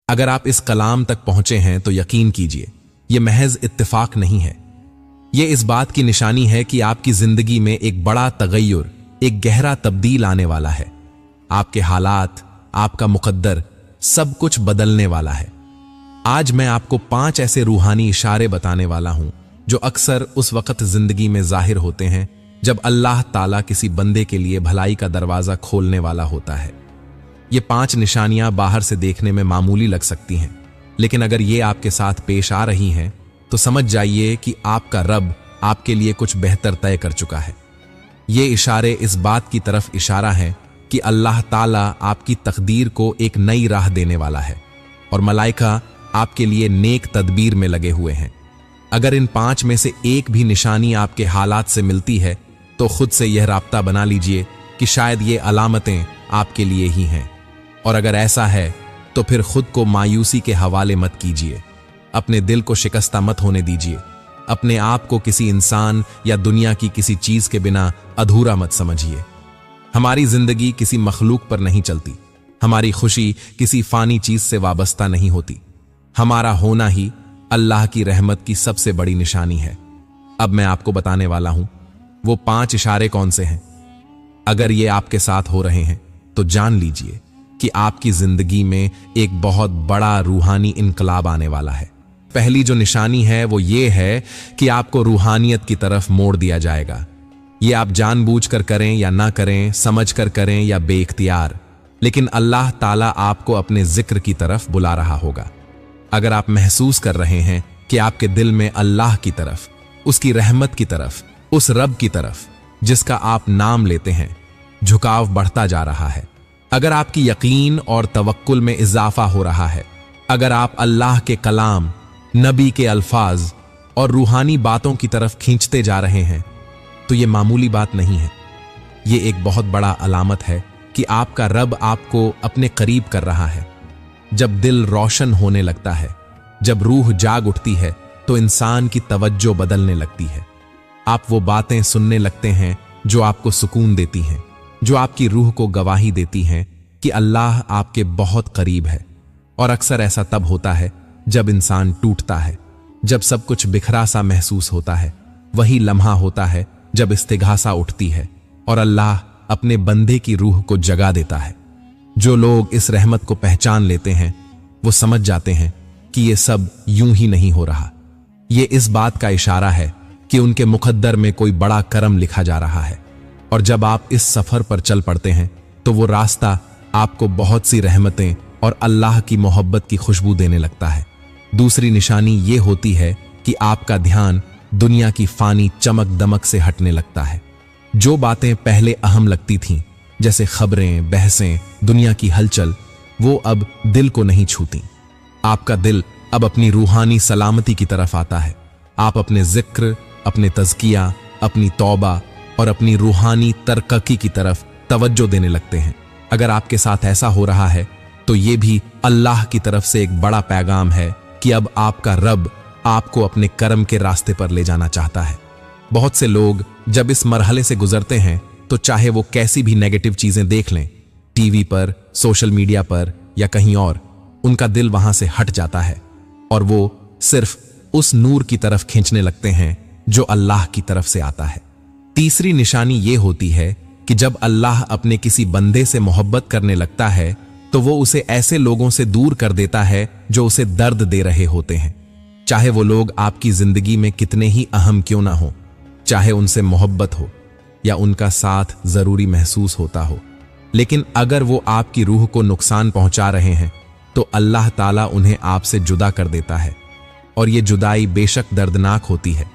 अगर आप इस कलाम तक पहुंचे हैं तो यकीन कीजिए यह महज इत्तेफाक नहीं है। यह इस बात की निशानी है कि आपकी जिंदगी में एक बड़ा तगय्युर, एक गहरा तब्दील आने वाला है। आपके हालात, आपका मुकद्दर, सब कुछ बदलने वाला है। आज मैं आपको 5 ऐसे रूहानी इशारे बताने वाला हूं जो अक्सर उस वक्त जिंदगी में जाहिर होते हैं जब अल्लाह ताला किसी बंदे के लिए भलाई का दरवाजा खोलने वाला होता है। ये 5 निशानियां बाहर से देखने में मामूली लग सकती हैं, लेकिन अगर ये आपके साथ पेश आ रही हैं तो समझ जाइए कि आपका रब आपके लिए कुछ बेहतर तय कर चुका है। ये इशारे इस बात की तरफ इशारा है कि अल्लाह ताला आपकी तकदीर को एक नई राह देने वाला है और मलाइका आपके लिए नेक तदबीर में लगे हुए हैं। अगर इन 5 में से एक भी निशानी आपके हालात से मिलती है तो खुद से यह राब्ता बना लीजिए कि शायद ये अलामतें आपके लिए ही हैं, और अगर ऐसा है तो फिर खुद को मायूसी के हवाले मत कीजिए। अपने दिल को शिकस्ता मत होने दीजिए। अपने आप को किसी इंसान या दुनिया की किसी चीज के बिना अधूरा मत समझिए। हमारी जिंदगी किसी मखलूक पर नहीं चलती। हमारी खुशी किसी फानी चीज से वाबस्ता नहीं होती। हमारा होना ही अल्लाह की रहमत की सबसे बड़ी निशानी है। अब मैं आपको बताने वाला हूं वो 5 इशारे कौन से हैं। अगर ये आपके साथ हो रहे हैं तो जान लीजिए कि आपकी जिंदगी में एक बहुत बड़ा रूहानी इनकलाब आने वाला है। पहली जो निशानी है वो ये है कि आपको रूहानियत की तरफ मोड़ दिया जाएगा। ये आप जानबूझकर करें या ना करें, समझकर करें या बेइख्तियार, लेकिन अल्लाह ताला आपको अपने जिक्र की तरफ बुला रहा होगा। अगर आप महसूस कर रहे हैं कि आपके दिल में अल्लाह की तरफ, उसकी रहमत की तरफ, उस रब की तरफ जिसका आप नाम लेते हैं, झुकाव बढ़ता जा रहा है, अगर आपकी यकीन और तवक्कुल में इजाफा हो रहा है, अगर आप अल्लाह के कलाम, नबी के अल्फाज और रूहानी बातों की तरफ खींचते जा रहे हैं, तो यह मामूली बात नहीं है। यह एक बहुत बड़ा अलामत है कि आपका रब आपको अपने करीब कर रहा है। जब दिल रोशन होने लगता है, जब रूह जाग उठती है, तो इंसान की तवज्जो बदलने लगती है। आप वो बातें सुनने लगते हैं जो आपको सुकून देती हैं, जो आपकी रूह को गवाही देती हैं कि अल्लाह आपके बहुत करीब है। और अक्सर ऐसा तब होता है जब इंसान टूटता है, जब सब कुछ बिखरा सा महसूस होता है। वही लम्हा होता है जब इस्तिघासा उठती है और अल्लाह अपने बंदे की रूह को जगा देता है। जो लोग इस रहमत को पहचान लेते हैं वो समझ जाते हैं कि ये सब यूं ही नहीं हो रहा। ये इस बात का इशारा है कि उनके मुकद्दर में कोई बड़ा करम लिखा जा रहा है। और जब आप इस सफर पर चल पड़ते हैं तो वो रास्ता आपको बहुत सी रहमतें और अल्लाह की मोहब्बत की खुशबू देने लगता है। दूसरी निशानी ये होती है कि आपका ध्यान दुनिया की फानी चमक दमक से हटने लगता है। जो बातें पहले अहम लगती थीं, जैसे खबरें, बहसें, दुनिया की हलचल, वो अब दिल को नहीं छूती। आपका दिल अब अपनी रूहानी सलामती की तरफ आता है। आप अपने जिक्र, अपने तज़किया, अपनी तौबा और अपनी रूहानी तरक्की की तरफ तवज्जो देने लगते हैं। अगर आपके साथ ऐसा हो रहा है तो ये भी अल्लाह की तरफ से एक बड़ा पैगाम है कि अब आपका रब आपको अपने कर्म के रास्ते पर ले जाना चाहता है। बहुत से लोग जब इस मरहले से गुजरते हैं तो चाहे वो कैसी भी नेगेटिव चीजें देख लें, टीवी पर, सोशल मीडिया पर या कहीं और, उनका दिल वहां से हट जाता है और वो सिर्फ उस नूर की तरफ खींचने लगते हैं जो अल्लाह की तरफ से आता है। तीसरी निशानी ये होती है कि जब अल्लाह अपने किसी बंदे से मोहब्बत करने लगता है तो वो उसे ऐसे लोगों से दूर कर देता है जो उसे दर्द दे रहे होते हैं। चाहे वो लोग आपकी जिंदगी में कितने ही अहम क्यों ना हो, चाहे उनसे मोहब्बत हो या उनका साथ जरूरी महसूस होता हो, लेकिन अगर वो आपकी रूह को नुकसान पहुंचा रहे हैं तो अल्लाह ताला उन्हें आपसे जुदा कर देता है। और ये जुदाई बेशक दर्दनाक होती है।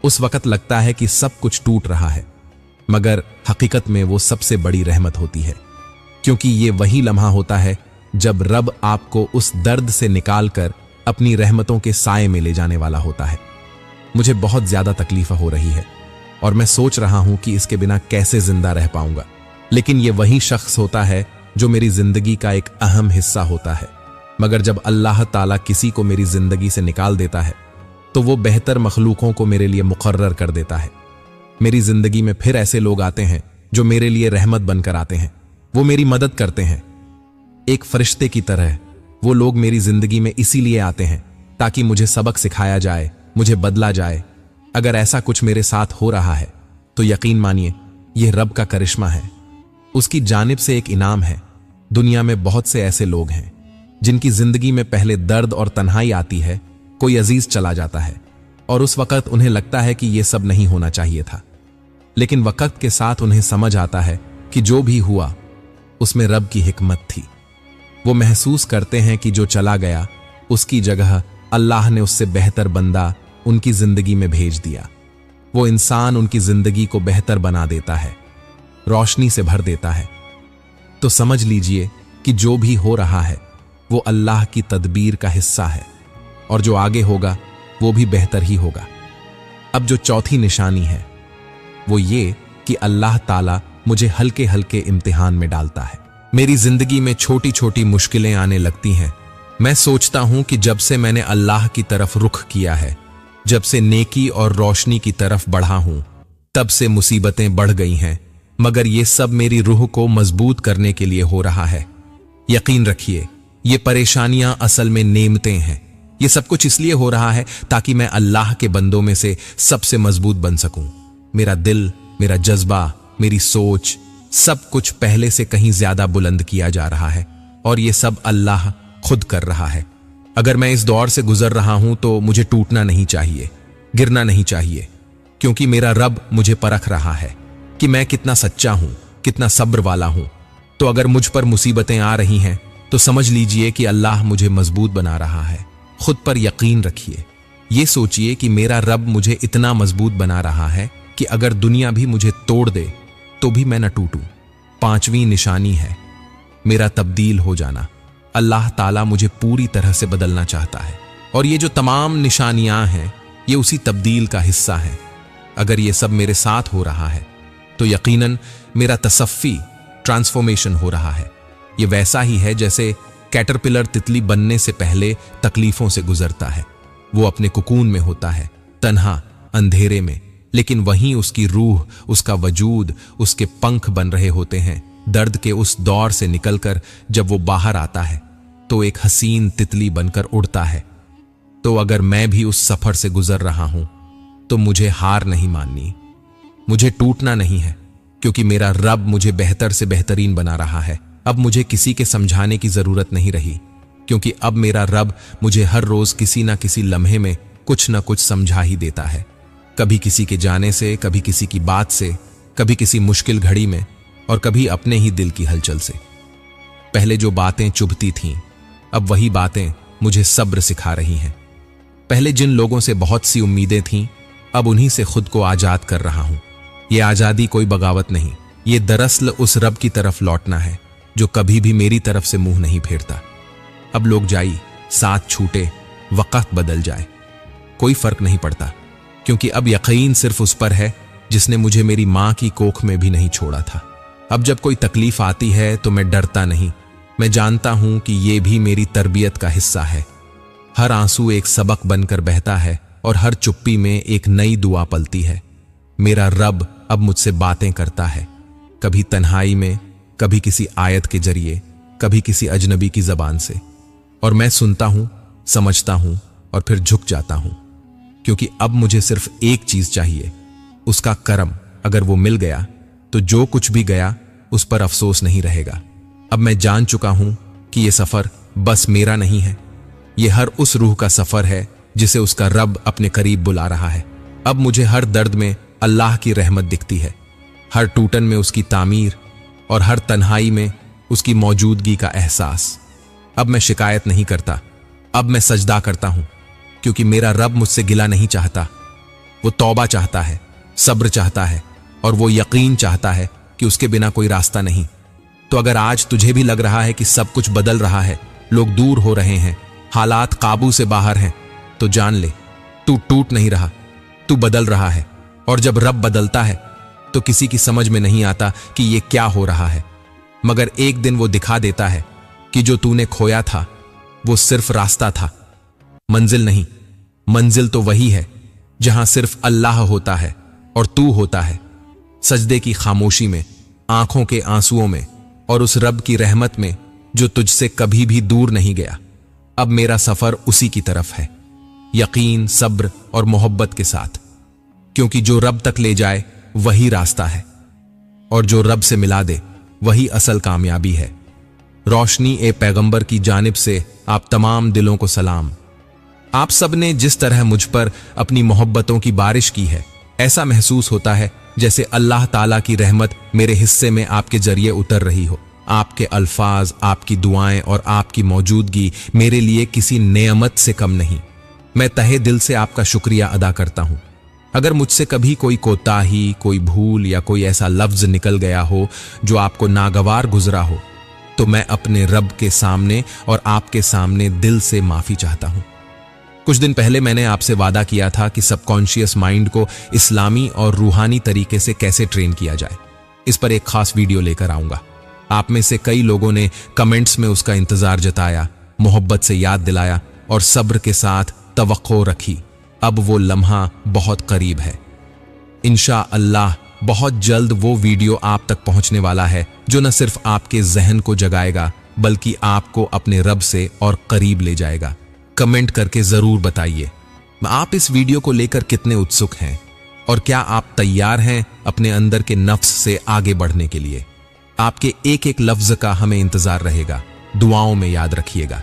उस वक्त लगता है कि सब कुछ टूट रहा है, मगर हकीकत में वो सबसे बड़ी रहमत होती है, क्योंकि ये वही लम्हा होता है जब रब आपको उस दर्द से निकालकर अपनी रहमतों के साए में ले जाने वाला होता है। मुझे बहुत ज्यादा तकलीफ हो रही है और मैं सोच रहा हूं कि इसके बिना कैसे जिंदा रह पाऊंगा, लेकिन ये वही शख्स होता है जो मेरी जिंदगी का एक अहम हिस्सा होता है। मगर जब अल्लाह ताला किसी को मेरी जिंदगी से निकाल देता है तो वो बेहतर मखलूकों को मेरे लिए मुकर्रर कर देता है। मेरी जिंदगी में फिर ऐसे लोग आते हैं जो मेरे लिए रहमत बनकर आते हैं। वो मेरी मदद करते हैं, एक फरिश्ते की तरह वो लोग मेरी जिंदगी में इसीलिए आते हैं ताकि मुझे सबक सिखाया जाए, मुझे बदला जाए। अगर ऐसा कुछ मेरे साथ हो रहा है तो यकीन मानिए यह रब का करिश्मा है, उसकी जानिब से एक इनाम है। दुनिया में बहुत से ऐसे लोग हैं जिनकी जिंदगी में पहले दर्द और तन्हाई आती है, कोई अजीज चला जाता है और उस वक्त उन्हें लगता है कि यह सब नहीं होना चाहिए था, लेकिन वक्त के साथ उन्हें समझ आता है कि जो भी हुआ उसमें रब की हिकमत थी। वो महसूस करते हैं कि जो चला गया उसकी जगह अल्लाह ने उससे बेहतर बंदा उनकी जिंदगी में भेज दिया। वो इंसान उनकी जिंदगी को बेहतर बना देता है, रोशनी से भर देता है। तो समझ लीजिए कि जो भी हो रहा है वो अल्लाह की तदबीर का हिस्सा है और जो आगे होगा वो भी बेहतर ही होगा। अब जो चौथी निशानी है वो ये कि अल्लाह ताला मुझे हल्के हल्के इम्तिहान में डालता है। मेरी जिंदगी में छोटी छोटी मुश्किलें आने लगती हैं। मैं सोचता हूं कि जब से मैंने अल्लाह की तरफ रुख किया है, जब से नेकी और रोशनी की तरफ बढ़ा हूं, तब से मुसीबतें बढ़ गई हैं, मगर ये सब मेरी रूह को मजबूत करने के लिए हो रहा है। यकीन रखिए ये परेशानियां असल में नेमतें हैं। ये सब कुछ इसलिए हो रहा है ताकि मैं अल्लाह के बंदों में से सबसे मजबूत बन सकूं। मेरा दिल, मेरा जज्बा, मेरी सोच, सब कुछ पहले से कहीं ज्यादा बुलंद किया जा रहा है और ये सब अल्लाह खुद कर रहा है। अगर मैं इस दौर से गुजर रहा हूं तो मुझे टूटना नहीं चाहिए, गिरना नहीं चाहिए, क्योंकि मेरा रब मुझे परख रहा है कि मैं कितना सच्चा हूं, कितना सब्र वाला हूं। तो अगर मुझ पर मुसीबतें आ रही हैं तो समझ लीजिए कि अल्लाह मुझे मजबूत बना रहा है। खुद पर यकीन रखिए। ये सोचिए कि मेरा रब मुझे इतना मजबूत बना रहा है कि अगर दुनिया भी मुझे तोड़ दे तो भी मैं न टूटूं। पांचवी निशानी है मेरा तब्दील हो जाना। अल्लाह ताला मुझे पूरी तरह से बदलना चाहता है और ये जो तमाम निशानियां हैं ये उसी तब्दील का हिस्सा है। अगर ये सब मेरे साथ हो रहा है तो यकीनन मेरा तसफ़्फ़ी, ट्रांसफॉर्मेशन हो रहा है। ये वैसा ही है जैसे कैटरपिलर तितली बनने से पहले तकलीफों से गुजरता है। वो अपने कुकून में होता है, तन्हा, अंधेरे में, लेकिन वहीं उसकी रूह, उसका वजूद, उसके पंख बन रहे होते हैं। दर्द के उस दौर से निकलकर जब वो बाहर आता है तो एक हसीन तितली बनकर उड़ता है। तो अगर मैं भी उस सफर से गुजर रहा हूं तो मुझे हार नहीं माननी, मुझे टूटना नहीं है, क्योंकि मेरा रब मुझे बेहतर से बेहतरीन बना रहा है। अब मुझे किसी के समझाने की जरूरत नहीं रही, क्योंकि अब मेरा रब मुझे हर रोज किसी ना किसी लम्हे में कुछ ना कुछ समझा ही देता है। कभी किसी के जाने से, कभी किसी की बात से, कभी किसी मुश्किल घड़ी में और कभी अपने ही दिल की हलचल से। पहले जो बातें चुभती थीं अब वही बातें मुझे सब्र सिखा रही हैं। पहले जिन लोगों से बहुत सी उम्मीदें थीं अब उन्हीं से खुद को आजाद कर रहा हूं। ये आजादी कोई बगावत नहीं, ये दरअसल उस रब की तरफ लौटना है जो कभी भी मेरी तरफ से मुंह नहीं फेरता। अब लोग जाई, साथ छूटे, वक्त बदल जाए, कोई फर्क नहीं पड़ता, क्योंकि अब यकीन सिर्फ उस पर है जिसने मुझे मेरी मां की कोख में भी नहीं छोड़ा था। अब जब कोई तकलीफ आती है तो मैं डरता नहीं, मैं जानता हूं कि यह भी मेरी तरबियत का हिस्सा है। हर आंसू एक सबक बनकर बहता है और हर चुप्पी में एक नई दुआ पलती है। मेरा रब अब मुझसे बातें करता है, कभी तन्हाई में, कभी किसी आयत के जरिए, कभी किसी अजनबी की जबान से, और मैं सुनता हूं, समझता हूं और फिर झुक जाता हूं, क्योंकि अब मुझे सिर्फ एक चीज चाहिए, उसका करम। अगर वो मिल गया तो जो कुछ भी गया उस पर अफसोस नहीं रहेगा। अब मैं जान चुका हूं कि यह सफर बस मेरा नहीं है, यह हर उस रूह का सफर है जिसे उसका रब अपने करीब बुला रहा है। अब मुझे हर दर्द में अल्लाह की रहमत दिखती है, हर टूटन में उसकी तामीर और हर तन्हाई में उसकी मौजूदगी का एहसास। अब मैं शिकायत नहीं करता, अब मैं सजदा करता हूं, क्योंकि मेरा रब मुझसे गिला नहीं चाहता। वो तौबा चाहता है, सब्र चाहता है और वो यकीन चाहता है कि उसके बिना कोई रास्ता नहीं। तो अगर आज तुझे भी लग रहा है कि सब कुछ बदल रहा है, लोग दूर हो रहे हैं, हालात काबू से बाहर हैं, तो जान ले तू टूट नहीं रहा, तू बदल रहा है। और जब रब बदलता है तो किसी की समझ में नहीं आता कि ये क्या हो रहा है, मगर एक दिन वो दिखा देता है कि जो तूने खोया था वो सिर्फ रास्ता था, मंजिल नहीं। मंजिल तो वही है जहां सिर्फ अल्लाह होता है और तू होता है, सजदे की खामोशी में, आंखों के आंसुओं में और उस रब की रहमत में जो तुझसे कभी भी दूर नहीं गया। अब मेरा सफर उसी की तरफ है, यकीन, सब्र और मोहब्बत के साथ, क्योंकि जो रब तक ले जाए वही रास्ता है और जो रब से मिला दे वही असल कामयाबी है। रोशनी ए पैगंबर की जानिब से आप तमाम दिलों को सलाम। आप सब ने जिस तरह मुझ पर अपनी मोहब्बतों की बारिश की है, ऐसा महसूस होता है जैसे अल्लाह ताला की रहमत मेरे हिस्से में आपके जरिए उतर रही हो। आपके अल्फाज, आपकी दुआएं और आपकी मौजूदगी मेरे लिए किसी नेमत से कम नहीं। मैं तहे दिल से आपका शुक्रिया अदा करता हूं। अगर मुझसे कभी कोई कोताही, कोई भूल या कोई ऐसा लफ्ज निकल गया हो जो आपको नागवार गुजरा हो, तो मैं अपने रब के सामने और आपके सामने दिल से माफी चाहता हूं। कुछ दिन पहले मैंने आपसे वादा किया था कि सबकॉन्शियस माइंड को इस्लामी और रूहानी तरीके से कैसे ट्रेन किया जाए। इस पर एक खास वीडियो लेकर आऊंगा। आप में से कई लोगों ने कमेंट्स में उसका इंतजार जताया, मोहब्बत से याद दिलाया और सब्र के साथ तवक्को रखी। अब वो लम्हा बहुत करीब है। इंशाअल्लाह बहुत जल्द वो वीडियो आप तक पहुंचने वाला है जो न सिर्फ आपके जहन को जगाएगा बल्कि आपको अपने रब से और करीब ले जाएगा। कमेंट करके जरूर बताइए आप इस वीडियो को लेकर कितने उत्सुक हैं और क्या आप तैयार हैं अपने अंदर के नफ्स से आगे बढ़ने के लिए। आपके एक एक लफ्ज का हमें इंतजार रहेगा। दुआओं में याद रखिएगा।